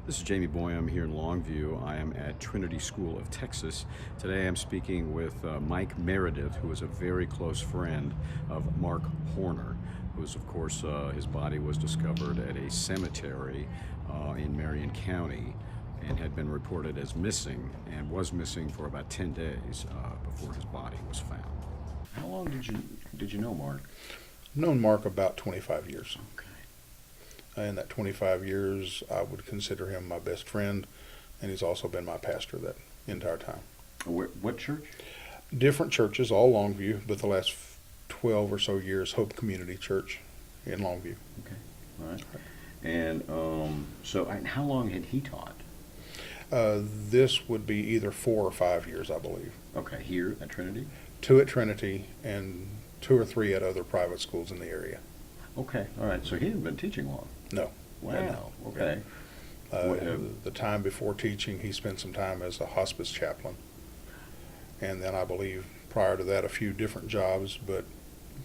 This is Jamie Boyum here in Longview. I am at Trinity School of Texas. Today I'm speaking with Mike Meredith, who is a very close friend of Mark Horner, who's, of course, his body was discovered at a cemetery in Marion County and had been reported as missing and was missing for about 10 days before his body was found. How long did you know Mark? I've known Mark about 25 years. Okay. In that 25 years, I would consider him my best friend, and he's also been my pastor that entire time. What church? Different churches, all Longview, but the last 12 or so years, Hope Community Church in Longview. Okay, all right. And and how long had he taught? This would be either 4 or 5 years, I believe. Okay, here at Trinity? 2 at Trinity and 2 or 3 at other private schools in the area. Okay, all right. So he hadn't been teaching long. No. Wow. Okay. The time before teaching, he spent some time as a hospice chaplain. And then I believe prior to that, a few different jobs, but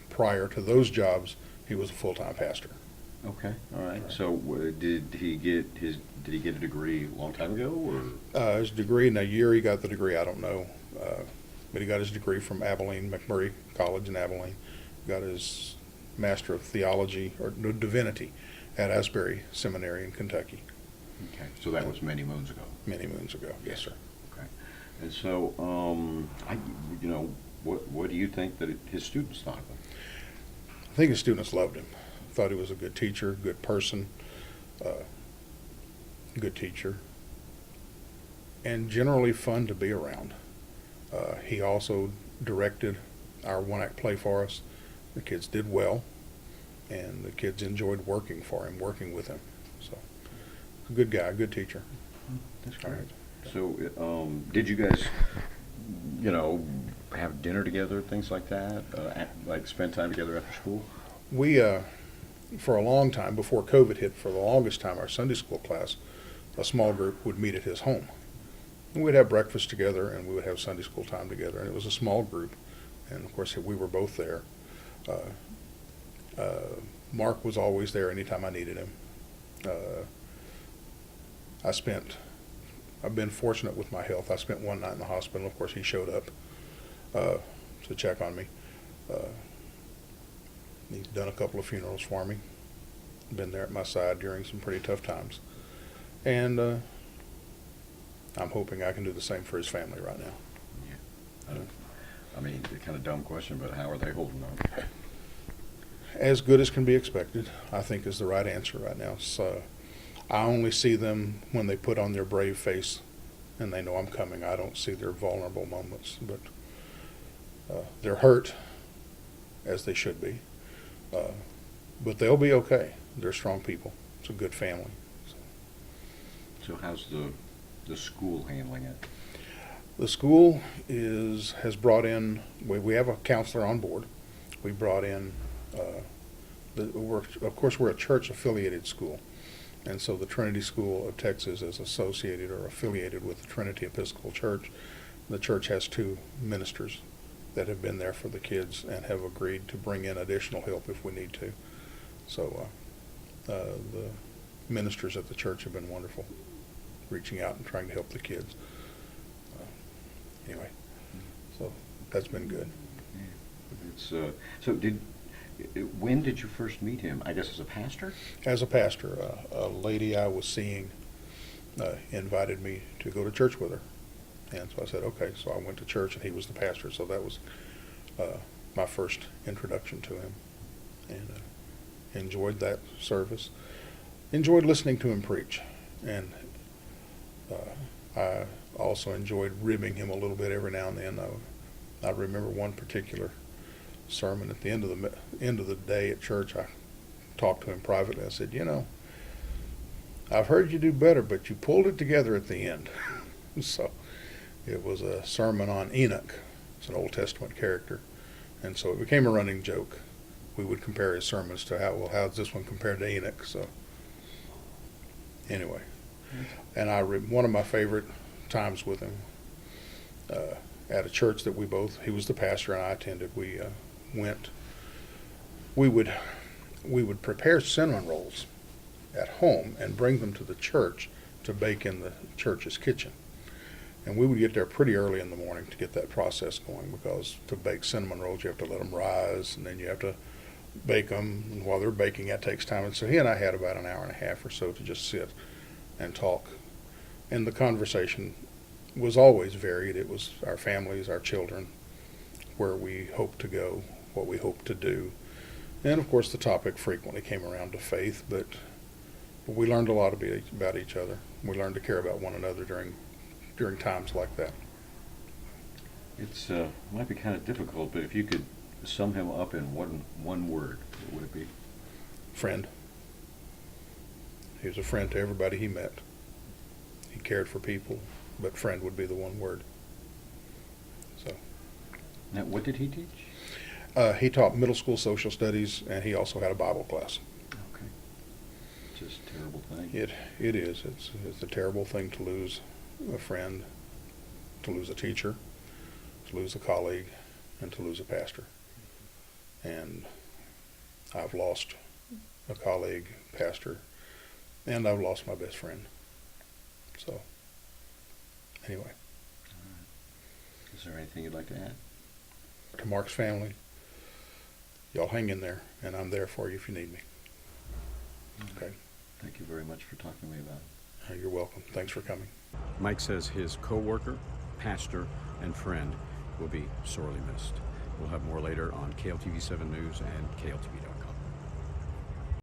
prior to those jobs, he was a full-time pastor. Okay, all right. So did he get a degree a long time ago, or? His degree, in a year he got the degree, I don't know. But he got his degree from Abilene, McMurray College in Abilene. Got his Master of Theology, or Divinity, at Asbury Seminary in Kentucky. Okay, so that was many moons ago. Many moons ago, yes, sir. Okay, and so what do you think that his students thought of him? I think his students loved him. Thought he was a good teacher, good person, good teacher, and generally fun to be around. He also directed our one-act play for us. The kids did well, and the kids enjoyed working for him, working with him. So, a good guy, a good teacher. That's great. Right. So, did you guys, have dinner together, things like that? Like spend time together after school? We, for a long time, before COVID hit, for the longest time, our Sunday school class, a small group would meet at his home. And we'd have breakfast together, and we would have Sunday school time together. And it was a small group, and of course, we were both there. Mark was always there anytime I needed him. I've been fortunate with my health. I spent one night in the hospital. Of course, he showed up to check on me. He's done a couple of funerals for me. Been there at my side during some pretty tough times. And I'm hoping I can do the same for his family right now. Yeah. I mean, a kind of dumb question, but how are they holding up? As good as can be expected, I think, is the right answer right now. So I only see them when they put on their brave face and they know I'm coming. I don't see their vulnerable moments, but they're hurt, as they should be. But they'll be okay. They're strong people. It's a good family. So how's the school handling it? The school has brought in, we have a counselor on board. We brought in, of course, we're a church-affiliated school. And so the Trinity School of Texas is associated or affiliated with the Trinity Episcopal Church. The church has 2 ministers that have been there for the kids and have agreed to bring in additional help if we need to. So the ministers at the church have been wonderful, reaching out and trying to help the kids. Anyway, so that's been good. It's when did you first meet him? I guess as a pastor? As a pastor, a lady I was seeing invited me to go to church with her. And so I said, okay. So I went to church, and he was the pastor. So that was my first introduction to him. And enjoyed that service. Enjoyed listening to him preach. And I also enjoyed ribbing him a little bit every now and then. I remember one particular sermon at the end of the day at church. I talked to him privately. I said, I've heard you do better, but you pulled it together at the end. So it was a sermon on Enoch. It's an Old Testament character. And so it became a running joke. We would compare his sermons to how's this one compared to Enoch? So anyway, and one of my favorite times with him at a church that he was the pastor and I attended, we would prepare cinnamon rolls at home and bring them to the church to bake in the church's kitchen. And we would get there pretty early in the morning to get that process going, because to bake cinnamon rolls, you have to let them rise, and then you have to bake them. And while they're baking, that takes time. And so he and I had about an hour and a half or so to just sit and talk. And the conversation was always varied. It was our families, our children, where we hope to go, what we hope to do. And of course, the topic frequently came around to faith, but we learned a lot about each other. We learned to care about one another during times like that. It's might be kind of difficult, but if you could sum him up in one word, what would it be? Friend. He was a friend to everybody he met. He cared for people, but friend would be the one word. So. Now, what did he teach? He taught middle school social studies, and he also had a Bible class. Okay. Just a terrible thing. It is. It's a terrible thing to lose a friend, to lose a teacher, to lose a colleague, and to lose a pastor. And I've lost a colleague, pastor, and I've lost my best friend. So, anyway. All right. Is there anything you'd like to add? To Mark's family, y'all hang in there, and I'm there for you if you need me. Okay? Thank you very much for talking to me about it. You're welcome. Thanks for coming. Mike says his co-worker, pastor, and friend will be sorely missed. We'll have more later on KLTV 7 News and KLTV.com.